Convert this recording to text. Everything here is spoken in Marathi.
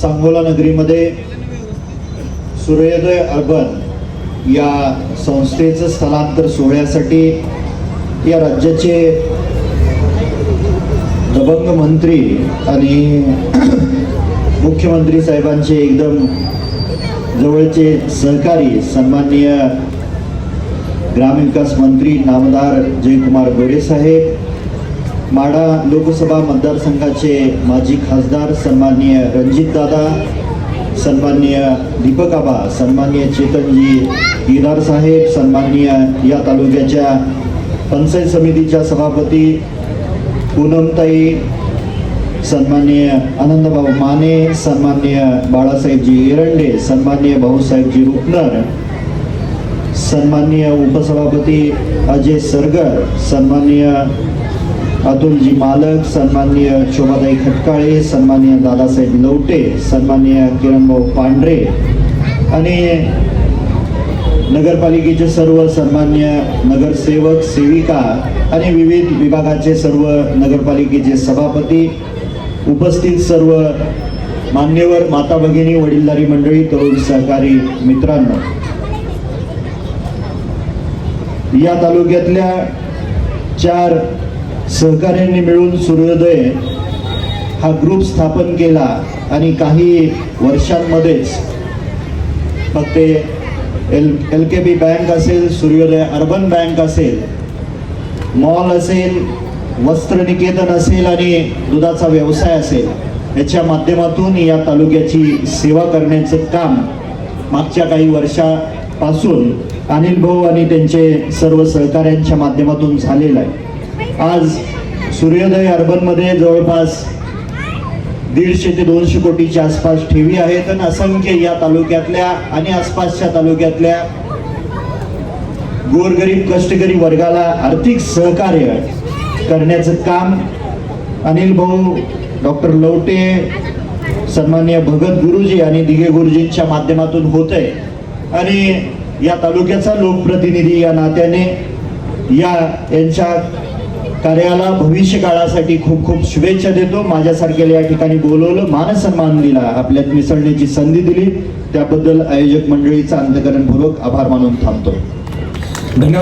सांगोला नगरीमध्ये सूर्योदय अर्बन या संस्थेचं स्थलांतर सोहळ्यासाठी या राज्याचे दबंग मंत्री आणि मुख्यमंत्री साहेबांचे एकदम जवळचे सहकारी सन्माननीय ग्रामविकास मंत्री नामदार जयकुमार गोरे साहेब, माढा लोकसभा मतदारसंघाचे माजी खासदार सन्माननीय रणजित दादा, सन्माननीय दीपक आबा, सन्माननीय चेतनजी केदार साहेब, सन्माननीय या तालुक्याच्या पंचायत समितीच्या सभापती पूनमताई, सन्माननीय आनंदभाऊ माने, सन्माननीय बाळासाहेबजी एरंडे, सन्माननीय भाऊसाहेबजी रुपनर, सन्माननीय उपसभापती अजय सरगर, सन्माननीय अतुलजी मालक, सन्माननीय शोभाताई खटकाळे, सन्माननीय दादासाहेब लवटे, सन्माननीय किरणभाऊ पांढरे आणि नगरपालिकेचे सर्व सन्माननीय नगरसेवक सेविका आणि विविध विभागाचे सर्व नगरपालिकेचे सभापती, उपस्थित सर्व मान्यवर माता भगिनी, वडीलधारी मंडळी, तरुण सहकारी मित्रांनो, या तालुक्यातल्या 4 सहकाऱ्यांनी मिळून सूर्योदय हा ग्रुप स्थापन केला आणि काही वर्षांमध्येच फक्त LKB बँक असेल, सूर्योदय अर्बन बँक असेल, मॉल असेल, वस्त्रनिकेतन असेल आणि दुधाचा व्यवसाय असेल, याच्या माध्यमातून या तालुक्याची सेवा करण्याचं काम मागच्या काही वर्षापासून अनिल भाऊ आणि त्यांचे सर्व सहकाऱ्यांच्या माध्यमातून झालेलं आहे. आज सूर्योदय अर्बनमध्ये जवळपास 150 ते 200 कोटीच्या आसपास ठेवी आहेत आणि असंख्य या तालुक्यातल्या आणि आसपासच्या तालुक्यातल्या गोरगरीब कष्टकरी वर्गाला आर्थिक सहकार्य करण्याचं काम अनिल भाऊ, डॉक्टर लवटे, सन्माननीय भगत गुरुजी आणि दिघे गुरुजींच्या माध्यमातून होतंय आणि या तालुक्याचा लोकप्रतिनिधी या नात्याने यांच्या कार्याला भविष्य काळासाठी खूप खूप शुभेच्छा देतो. माझ्यासारख्याला या ठिकाणी बोलवलं, मानसन्मान दिला, आपल्यात मिसळण्याची संधी दिली, त्याबद्दल आयोजक मंडळीचा अंतःकरणपूर्वक आभार मानून थांबतो. धन्यवाद.